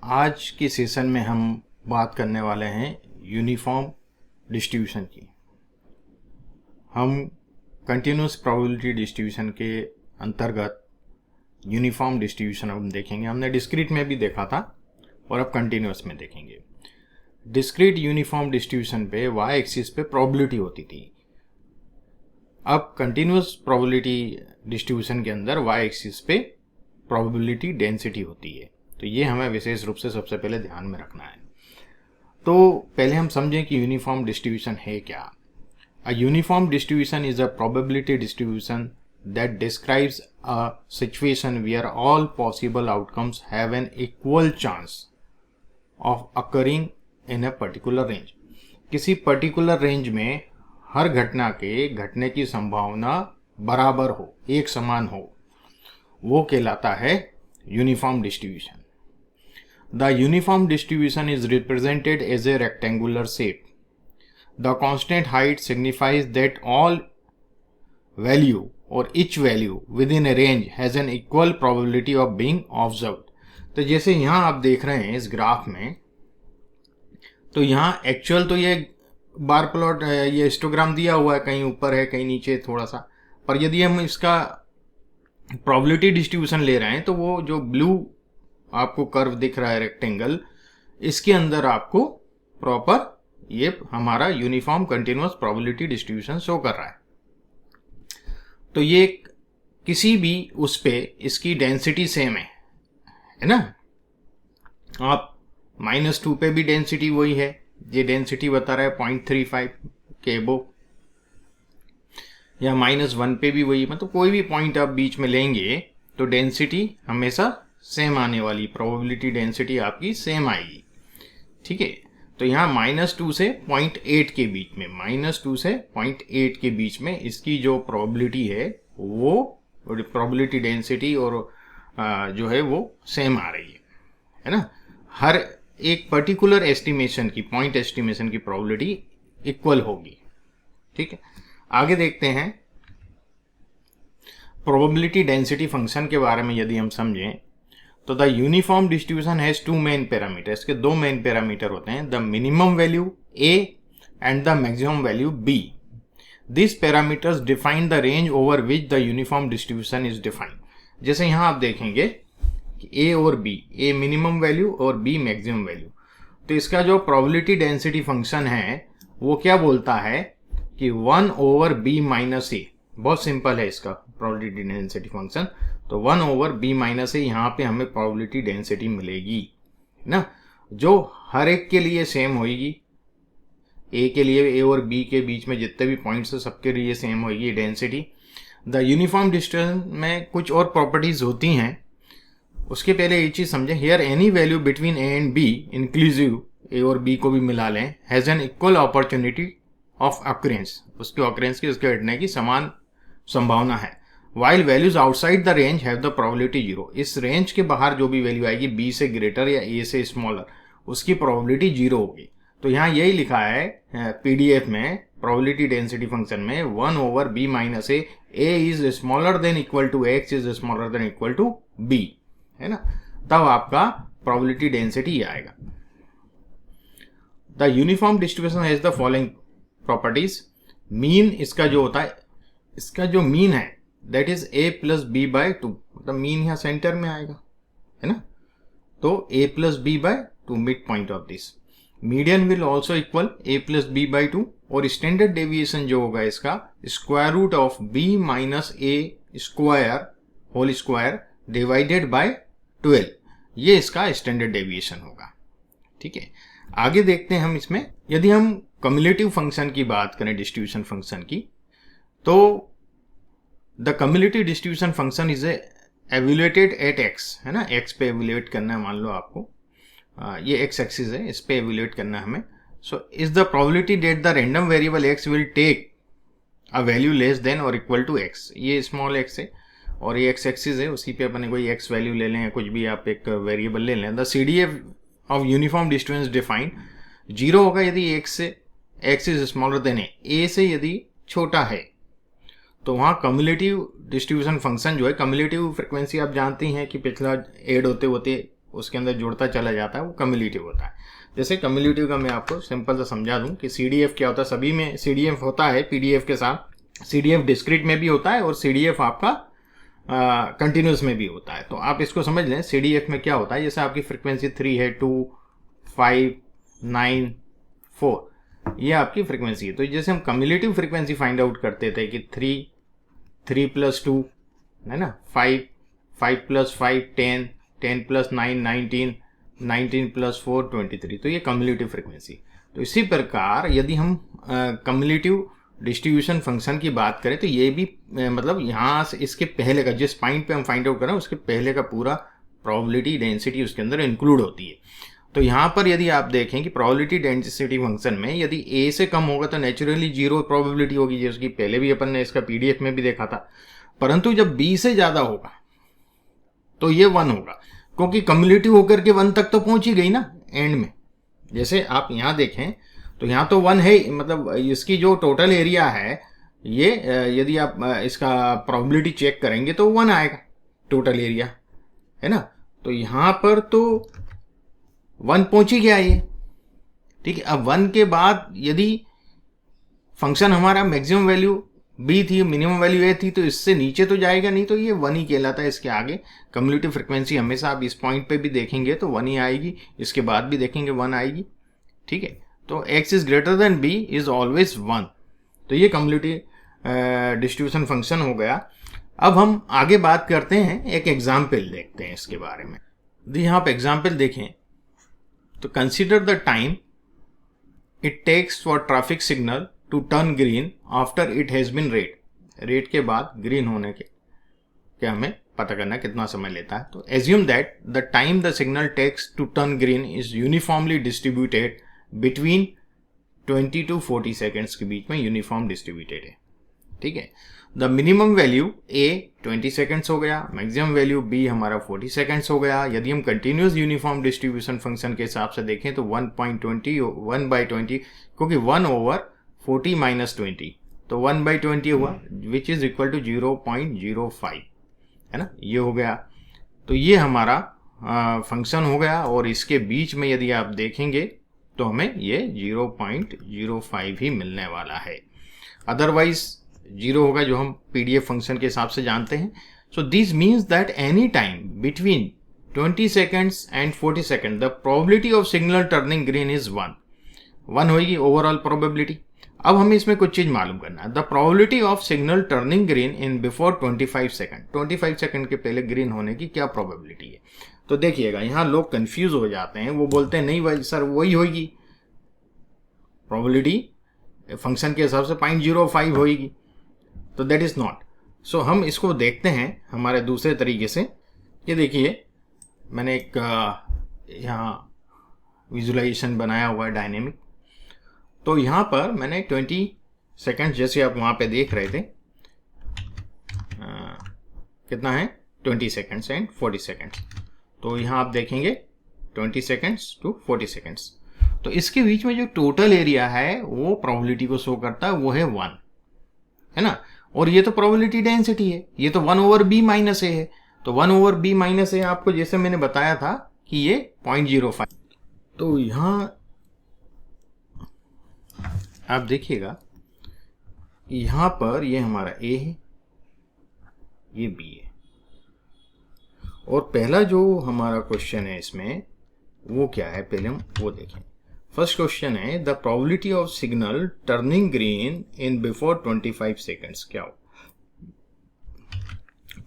आज के सेशन में हम बात करने वाले हैं यूनिफॉर्म डिस्ट्रीब्यूशन की। हम कंटिन्यूस प्रोबेबिलिटी डिस्ट्रीब्यूशन के अंतर्गत यूनिफॉर्म डिस्ट्रीब्यूशन अब देखेंगे। हमने डिस्क्रीट में भी देखा था और अब कंटिन्यूस में देखेंगे। डिस्क्रीट यूनिफॉर्म डिस्ट्रीब्यूशन पे वाई एक्सिस पे प्रोबेबिलिटी होती थी। अब कंटिन्यूस प्रोबेबिलिटी डिस्ट्रीब्यूशन के अंदर वाई एक्सिस पे प्रोबेबिलिटी डेंसिटी होती है। तो ये हमें विशेष रूप से सबसे पहले ध्यान में रखना है। तो पहले हम समझें कि यूनिफॉर्म डिस्ट्रीब्यूशन है क्या। A uniform distribution is a probability distribution that describes a situation where all possible outcomes have an equal chance of occurring in a particular range। किसी पर्टिकुलर रेंज में हर घटना के घटने की संभावना बराबर हो, एक समान हो, वो कहलाता है uniform distribution. The uniform distribution is represented as a rectangular shape. The constant height signifies that all value or each value within a range has an equal probability of being observed। तो जैसे यहाँ आप देख रहे हैं इस graph में, तो यहाँ एक्चुअल तो ये बार प्लॉट ये हिस्टोग्राम दिया हुआ है, कहीं ऊपर है कहीं नीचे थोड़ा सा, पर यदि हम इसका प्रोबेबिलिटी डिस्ट्रीब्यूशन ले रहे हैं तो वो जो ब्लू आपको कर्व दिख रहा है रेक्टेंगल, इसके अंदर आपको प्रॉपर ये हमारा uniform continuous probability distribution show कर रहा है। तो ये किसी भी उस पे इसकी डेंसिटी सेम है ना। आप -2 पे भी डेंसिटी वही है, ये डेंसिटी बता रहा है 0.35 के अबो, या -1 पे भी वही, मतलब कोई भी पॉइंट आप बीच में लेंगे तो डेंसिटी हमेशा सेम आने वाली, प्रोबेबिलिटी डेंसिटी आपकी सेम आएगी। ठीक है, तो यहाँ -2 से 0.8 के बीच में, -2 से 0.8 के बीच में इसकी जो प्रोबेबिलिटी है वो प्रोबेबिलिटी डेंसिटी और जो है वो सेम आ रही है ना। हर एक पर्टिकुलर एस्टिमेशन की, पॉइंट एस्टिमेशन की प्रोबेबिलिटी इक्वल होगी। ठीक है, आगे देखते हैं प्रोबेबिलिटी डेंसिटी फंक्शन के बारे में। यदि हम समझें तो the uniform distribution has two main parameter. इसके दो मेन पैरामीटर होते हैं, the minimum value a and the maximum value b। This parameters define the range over which the uniform distribution is defined. जैसे यहां आप देखेंगे कि a और b, a मिनिमम वैल्यू और b मैक्सिमम वैल्यू, तो इसका जो प्रोबेबिलिटी डेंसिटी फंक्शन है वो क्या बोलता है कि 1 ओवर b माइनस a। बहुत सिंपल है इसका प्रोबेबिलिटी डेंसिटी फंक्शन। तो 1 ओवर b माइनस ए, यहाँ पे हमें प्रोबेबिलिटी डेंसिटी मिलेगी ना, जो हर एक के लिए सेम होगी। a के लिए, a और b के बीच में जितने भी पॉइंट्स है सबके लिए सेम होगी डेंसिटी। द यूनिफॉर्म डिस्ट्रीब्यूशन में कुछ और प्रॉपर्टीज होती हैं, उसके पहले ये चीज समझें। Here any value between a and b inclusive a और b को भी मिला लें, has an equal opportunity of occurrences. उसके अक्रेंस की, उसके हटने की समान संभावना है। While values outside the range have the probability 0। इस रेंज के बाहर जो भी वैल्यू आएगी b से ग्रेटर या a से स्मॉलर, उसकी प्रोबेबिलिटी 0 होगी। तो यहाँ यही लिखा है पीडीएफ में, प्रोबेबिलिटी डेंसिटी फंक्शन में 1 over b minus A, a is smaller than equal to x is smaller than equal to b, है ना। तब आपका प्रोबेबिलिटी डेंसिटी आएगा। The uniform distribution has the following properties. Mean इसका जो होता है, इसका जो मीन है that is a plus B by 2, मतलब मीन यहाँ सेंटर में आएगा, है ना। तो a plus B by 2 mid point of this. Median will also equal a plus B by 2, और स्टैंडर्ड डेविएशन जो होगा इसका square root of b minus a square whole square divided by 12, ये इसका स्टैंडर्ड डेविएशन होगा। ठीक है, आगे देखते हैं हम इसमें। यदि हम कम्युलेटिव फंक्शन की बात करें, डिस्ट्रीब्यूशन फंक्शन की, तो the cumulative distribution function is evaluated at x, है ना। x पे एवेल्युएट करना है, मान लो आपको ये x एक्सिस है, इस पे एवेल्युएट करना है हमें। So is the probability that the random variable x will take a value less than और इक्वल टू x। ये स्मॉल x है और ये x एक्सिस है, उसी पे अपने कोई x वैल्यू ले लें या कुछ भी आप एक वेरिएबल ले लें। The CDF of uniform distribution defined 0 होगा यदि x is smaller then a से यदि छोटा है। तो वहाँ कम्युलेटिव डिस्ट्रीब्यूशन फंक्शन जो है, कम्युलेटिव फ्रिक्वेंसी आप जानती हैं कि पिछला ऐड होते होते उसके अंदर जुड़ता चला जाता है, वो कम्युलेटिव होता है। जैसे कम्युलेटिव का मैं आपको सिंपल सा समझा दूं कि CDF क्या होता है। सभी में CDF होता है PDF के साथ। CDF डिस्क्रीट में भी होता है और CDF आपका कंटिन्यूस में भी होता है। तो आप इसको समझ लें, CDF में क्या होता है, जैसे आपकी फ्रिक्वेंसी 3 है, 2, 5, 9, 4, ये आपकी फ्रिक्वेंसी है। तो जैसे हम कम्युलेटिव फ्रिक्वेंसी फाइंड आउट करते थे कि 3 + 2 है ना, 5 + 5 10, 10 + 9 19, 19 + 4 23, तो ये कम्युलेटिव फ्रिक्वेंसी। तो इसी प्रकार यदि हम कम्युलेटिव डिस्ट्रीब्यूशन फंक्शन की बात करें तो ये भी मतलब यहाँ से इसके पहले का जिस पॉइंट पे हम फाइंड आउट कर रहे हैं उसके पहले का पूरा प्रोबेबिलिटी डेंसिटी उसके अंदर इंक्लूड होती है। तो यहाँ पर यदि आप देखें कि प्रोबेबिलिटी डेंसिटी फंक्शन में यदि a से कम होगा तो नेचुरली 0 प्रोबेबिलिटी होगी, जैसे कि पहले भी अपन ने इसका PDF में भी देखा था। परंतु जब b से ज़्यादा होगा तो ये 1 होगा, क्योंकि कम्युलेटिव होकर के 1 तक तो पहुंच ही गई ना एंड में। जैसे आप यहाँ देखें तो यहाँ तो 1 है, मतलब इसकी जो टोटल एरिया है ये यदि आप इसका प्रोबेबिलिटी चेक करेंगे तो 1 आएगा टोटल एरिया, है ना। तो यहाँ पर तो 1 पहुंच ही गया ये, ठीक है। अब 1 के बाद यदि फंक्शन हमारा मैक्सिमम वैल्यू b थी, मिनिमम वैल्यू a थी, तो इससे नीचे तो जाएगा नहीं, तो ये 1 ही कहलाता है। इसके आगे कम्युलेटिव फ्रिक्वेंसी हमेशा आप इस पॉइंट पे भी देखेंगे तो 1 ही आएगी, इसके बाद भी देखेंगे 1 आएगी, ठीक है। तो x is greater than b is always 1। तो ये कम्युलेटिव डिस्ट्रीब्यूशन फंक्शन हो गया। अब हम आगे बात करते हैं, एक एग्जाम्पल देखते हैं इसके बारे में। यदि यहाँ आप एग्जाम्पल देखें तो consider the time it takes for traffic signal to turn green after it has been red. Red के बाद ग्रीन होने के क्या हमें पता करना है कितना समय लेता है। तो assume that the time the signal takes to turn green is uniformly distributed between 20 to 40 seconds के बीच में यूनिफॉर्म डिस्ट्रीब्यूटेड है, ठीक है। The minimum value a 20 seconds हो गया, मैक्सिमम वैल्यू b हमारा 40 सेकेंड्स हो गया। यदि हम कंटिन्यूस यूनिफॉर्म डिस्ट्रीब्यूशन फंक्शन के हिसाब से देखें तो 1/20, क्योंकि 1/40 - 20, तो 1/20 हुआ, विच इज इक्वल टू 0.05, है ना, ये हो गया। तो ये हमारा फंक्शन हो गया, और इसके बीच में यदि आप देखेंगे तो हमें ये 0.05 ही मिलने वाला है, अदरवाइज 0 होगा, जो हम PDF फंक्शन के हिसाब से जानते हैं। So this means that any time between 20 seconds and 40 seconds the probability of signal turning green is 1 होगी ओवरऑल प्रोबेबिलिटी। अब हमें इसमें कुछ चीज मालूम करना है। The probability of signal turning green in before 25 second, 25 second के पहले ग्रीन होने की क्या प्रोबेबिलिटी है। तो देखिएगा यहाँ लोग कंफ्यूज हो जाते हैं, वो बोलते हैं नहीं भाई सर वही होगी, प्रोबेबिलिटी फंक्शन के हिसाब से 0.05 होगी, तो दैट इज नॉट। सो हम इसको देखते हैं हमारे दूसरे तरीके से। ये देखिए मैंने एक यहाँ विजुलाइजेशन बनाया हुआ है डायनेमिक। तो यहाँ पर मैंने 20 सेकेंड, जैसे आप वहाँ पे देख रहे थे, कितना है 20 सेकेंड्स एंड 40 सेकेंड्स। तो यहाँ आप देखेंगे 20 सेकेंड्स टू 40 सेकेंड्स, तो इसके बीच में जो टोटल एरिया है वो प्रोबेबिलिटी को शो करता है, वो है 1, है ना। और ये तो प्रोबेबिलिटी डेंसिटी है, ये तो 1/b - a है। तो 1/b - a आपको जैसे मैंने बताया था कि ये 0.05। तो यहाँ आप देखिएगा यहाँ पर ये हमारा a है, ये b है, और पहला जो हमारा क्वेश्चन है इसमें वो क्या है, पहले हम वो देखें। फर्स्ट क्वेश्चन है the probability of signal turning green in before 25 seconds क्या हो।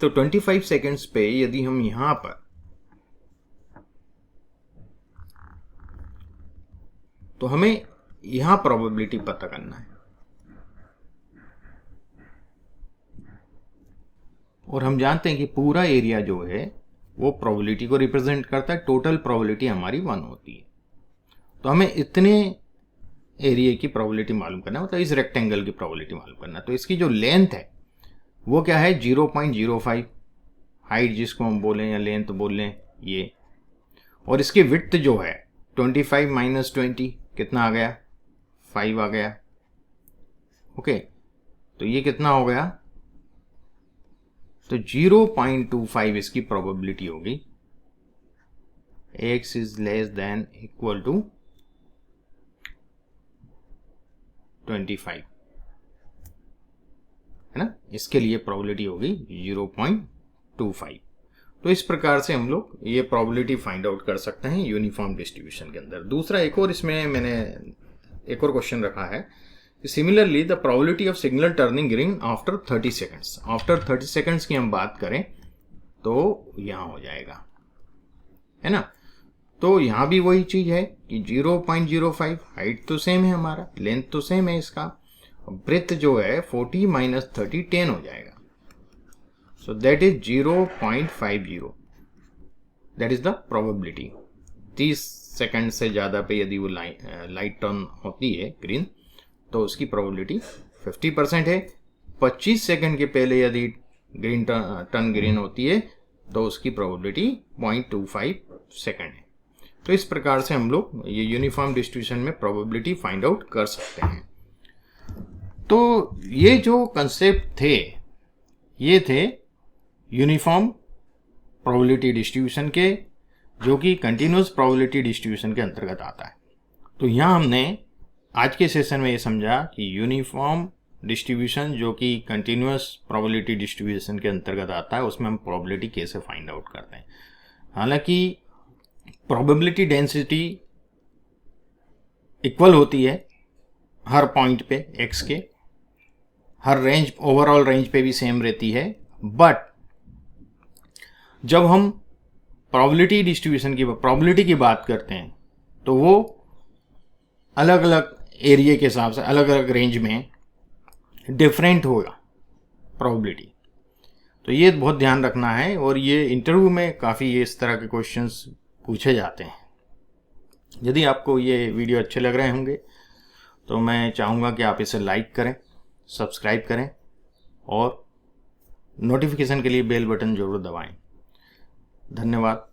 तो 25 सेकेंड्स पे यदि हम यहां पर तो हमें यहां प्रोबेबिलिटी पता करना है, और हम जानते हैं कि पूरा एरिया जो है वो प्रोबेबिलिटी को रिप्रेजेंट करता है। टोटल प्रोबेबिलिटी हमारी 1 होती है। तो हमें इतने एरिया की प्रोबेबिलिटी मालूम करना है, मतलब इस रेक्टेंगल की प्रोबेबिलिटी मालूम करना है। तो इसकी जो लेंथ है वो क्या है 0.05, हाइट जिसको हम बोलें या लेंथ बोल लें ये, और इसकी विड्थ जो है 25 - 20 कितना आ गया 5 आ गया, ओके। तो ये कितना हो गया, तो 0.25 इसकी प्रोबेबिलिटी होगी x is less than equal to 25, है ना। इसके लिए प्रोबेबिलिटी होगी 0.25। तो इस प्रकार से हम लोग ये प्रोबेबिलिटी फाइंड आउट कर सकते हैं यूनिफॉर्म डिस्ट्रीब्यूशन के अंदर। दूसरा एक और इसमें मैंने एक और क्वेश्चन रखा है, similarly the probability of signal turning green after 30 seconds. After 30 seconds की हम बात करें तो यहां हो जाएगा, है ना। तो यहां भी वही चीज है कि 0.05, हाइट तो सेम है हमारा, लेंथ तो सेम है इसका, ब्रेथ जो है 40 - 30 10 हो जाएगा। So that is 0.50, that is the probability. 30 second से ज़्यादा पे यदि वो लाइट टर्न होती है ग्रीन तो उसकी प्रोबेबिलिटी 50% है। 25 सेकंड के पहले यदि ग्रीन टर्न ग्रीन होती है तो उसकी प्रोबेबिलिटी 0.25 सेकंड है। तो इस प्रकार से हम लोग ये यूनिफॉर्म डिस्ट्रीब्यूशन में प्रोबेबिलिटी फाइंड आउट कर सकते हैं। तो ये जो कंसेप्ट थे ये थे यूनिफॉर्म प्रोबेबिलिटी डिस्ट्रीब्यूशन के, जो कि कंटिन्यूस प्रोबेबिलिटी डिस्ट्रीब्यूशन के अंतर्गत आता है। तो यहाँ हमने आज के सेशन में ये समझा कि यूनिफॉर्म डिस्ट्रीब्यूशन जो कि कंटिन्यूस प्रोबेबिलिटी डिस्ट्रीब्यूशन के अंतर्गत आता है उसमें हम प्रोबेबिलिटी कैसे फाइंड आउट करते हैं। हालांकि प्रोबेबिलिटी डेंसिटी इक्वल होती है हर पॉइंट पे x के, हर रेंज ओवरऑल रेंज पे भी सेम रहती है, बट जब हम प्रोबेबिलिटी डिस्ट्रीब्यूशन की प्रोबेबिलिटी की बात करते हैं तो वो अलग अलग एरिया के हिसाब से अलग अलग रेंज में डिफरेंट होगा प्रोबेबिलिटी। तो ये बहुत ध्यान रखना है, और ये इंटरव्यू में काफ़ी इस तरह के क्वेश्चंस पूछे जाते हैं। यदि आपको ये वीडियो अच्छे लग रहे होंगे तो मैं चाहूँगा कि आप इसे लाइक करें, सब्सक्राइब करें और नोटिफिकेशन के लिए बेल बटन जरूर दबाएं। धन्यवाद।